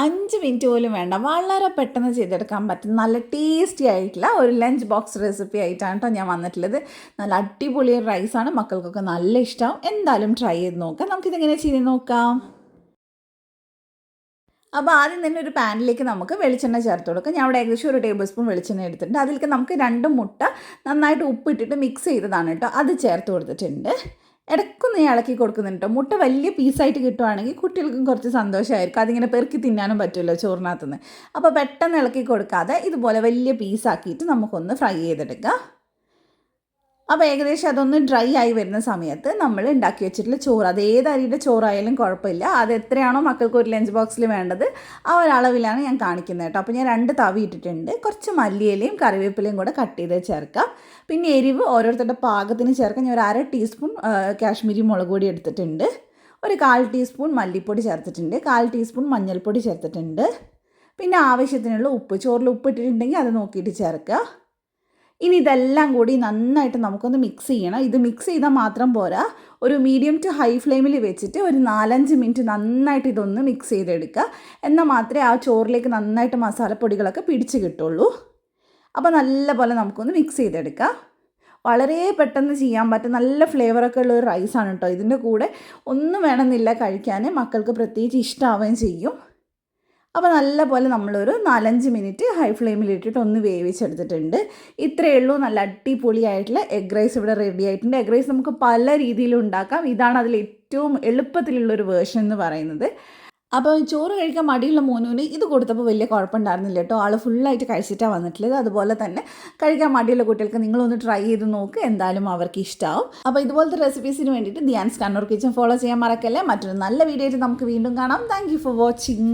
5 minute പോലും വേണ്ട, വളരെ പെട്ടെന്ന് ചെയ്തെടുക്കാൻ പറ്റും നല്ല ടേസ്റ്റി ആയിട്ടുള്ള ഒരു ലഞ്ച് ബോക്സ് റെസിപ്പി ആയിട്ടാണ് കേട്ടോ ഞാൻ വന്നിട്ടുള്ളത്. നല്ല അടിപൊളി റൈസാണ്, മക്കൾക്കൊക്കെ നല്ല ഇഷ്ടമാവും. എന്തായാലും ട്രൈ ചെയ്ത് നോക്കാം. നമുക്കിതെങ്ങനെ ചെയ്ത് നോക്കാം. അപ്പോൾ ആദ്യം തന്നെ ഒരു പാനിലേക്ക് നമുക്ക് വെളിച്ചെണ്ണ ചേർത്ത് കൊടുക്കാം. ഞാൻ അവിടെ ഏകദേശം ഒരു ടേബിൾ സ്പൂൺ വെളിച്ചെണ്ണ എടുത്തിട്ടുണ്ട്. അതിലേക്ക് നമുക്ക് 2 മുട്ട നന്നായിട്ട് ഉപ്പിട്ടിട്ട് മിക്സ് ചെയ്തതാണ് കേട്ടോ, അത് ചേർത്ത് കൊടുത്തിട്ടുണ്ട്. ഇടയ്ക്കൊന്ന് ഞാൻ ഇളക്കി കൊടുക്കുന്നുണ്ട് കേട്ടോ. മുട്ട വലിയ പീസായിട്ട് കിട്ടുവാണെങ്കിൽ കുട്ടികൾക്കും കുറച്ച് സന്തോഷമായിരിക്കും, അതിങ്ങനെ പെറുക്കി തിന്നാനും പറ്റുമല്ലോ ചോറിനകത്തുനിന്ന്. അപ്പോൾ പെട്ടെന്ന് ഇളക്കി കൊടുക്കാതെ ഇതുപോലെ വലിയ പീസാക്കിയിട്ട് നമുക്കൊന്ന് ഫ്രൈ ചെയ്തെടുക്കാം. അപ്പോൾ ഏകദേശം അതൊന്ന് ഡ്രൈ ആയി വരുന്ന സമയത്ത് നമ്മൾ ഉണ്ടാക്കി വെച്ചിട്ടുള്ള ചോറ്, അത് ഏത് അരിയുടെ ചോറായാലും കുഴപ്പമില്ല, അത് എത്രയാണോ മക്കൾക്ക് ഒരു ലഞ്ച് ബോക്സിൽ വേണ്ടത് ആ ഒരളവിലാണ് ഞാൻ കാണിക്കുന്നത് കേട്ടോ. അപ്പോൾ ഞാൻ 2 തവി ഇട്ടിട്ടുണ്ട്. കുറച്ച് മല്ലിയിലയും കറിവേപ്പിലയും കൂടെ കട്ട് ചെയ്ത് ചേർക്കാം. പിന്നെ എരിവ് ഓരോരുത്തരുടെ പാകത്തിന് ചേർക്കാം. ഞാൻ ഒരു 1/2 ടീസ്പൂൺ കാശ്മീരി മുളക് പൊടി എടുത്തിട്ടുണ്ട്. ഒരു 1/4 ടീസ്പൂൺ മല്ലിപ്പൊടി ചേർത്തിട്ടുണ്ട്. 1/4 ടീസ്പൂൺ മഞ്ഞൾപ്പൊടി ചേർത്തിട്ടുണ്ട്. പിന്നെ ആവശ്യത്തിനുള്ള ഉപ്പ്, ചോറിൽ ഉപ്പ് ഇട്ടിട്ടുണ്ടെങ്കിൽ അത് നോക്കിയിട്ട് ചേർക്കുക. ഇനി ഇതെല്ലാം കൂടി നന്നായിട്ട് നമുക്കൊന്ന് മിക്സ് ചെയ്യണം. ഇത് മിക്സ് ചെയ്താൽ മാത്രം പോരാ, ഒരു മീഡിയം ടു ഹൈ ഫ്ലെയിമിൽ വെച്ചിട്ട് ഒരു 4-5 മിനിറ്റ് നന്നായിട്ട് ഇതൊന്ന് മിക്സ് ചെയ്തെടുക്കുക. എന്നാൽ മാത്രമേ ആ ചോറിലേക്ക് നന്നായിട്ട് മസാലപ്പൊടികളൊക്കെ പിടിച്ച് കിട്ടുള്ളൂ. അപ്പോൾ നല്ലപോലെ നമുക്കൊന്ന് മിക്സ് ചെയ്തെടുക്കാം. വളരെ പെട്ടെന്ന് ചെയ്യാൻ പറ്റും, നല്ല ഫ്ലേവറൊക്കെ ഉള്ള ഒരു റൈസാണ് കേട്ടോ. ഇതിൻ്റെ കൂടെ ഒന്നും വേണമെന്നില്ല കഴിക്കാൻ, മക്കൾക്ക് പ്രത്യേകിച്ച് ഇഷ്ടമാവുകയും ചെയ്യും. അപ്പോൾ നല്ലപോലെ നമ്മളൊരു 4-5 മിനിറ്റ് ഹൈ ഫ്ലെയിമിലിട്ടിട്ട് ഒന്ന് വേവിച്ചെടുത്തിട്ടുണ്ട്. ഇത്രയേ ഉള്ളൂ, നല്ല അടിപൊളിയായിട്ടുള്ള എഗ് റൈസ് ഇവിടെ റെഡി ആയിട്ടുണ്ട്. എഗ് റൈസ് നമുക്ക് പല രീതിയിലും ഉണ്ടാക്കാം. ഇതാണ് അതിൽ ഏറ്റവും എളുപ്പത്തിലുള്ളൊരു വേർഷൻ എന്ന് പറയുന്നത്. അപ്പോൾ ചോറ് കഴിക്കാൻ മടിയുള്ള മോനുവിന് ഇത് കൊടുത്തപ്പോൾ വലിയ കുഴപ്പമുണ്ടായിരുന്നില്ല കേട്ടോ. ആൾ ഫുള്ളായിട്ട് കഴിച്ചിട്ടാണ് വന്നിട്ടുള്ളത്. അതുപോലെ തന്നെ കഴിക്കാൻ മടിയുള്ള കുട്ടികൾക്ക് നിങ്ങളൊന്ന് ട്രൈ ചെയ്ത് നോക്ക്, എന്തായാലും അവർക്ക് ഇഷ്ടമാവും. അപ്പോൾ ഇതുപോലത്തെ റെസിപ്പീസിന് വേണ്ടിയിട്ട് ധ്യാൻസ് കണ്ണൂർ കിച്ചൻ ഫോളോ ചെയ്യാൻ മറക്കല്ലേ. മറ്റൊരു നല്ല വീഡിയോ ആയിട്ട് നമുക്ക് വീണ്ടും കാണാം. Thank you for watching.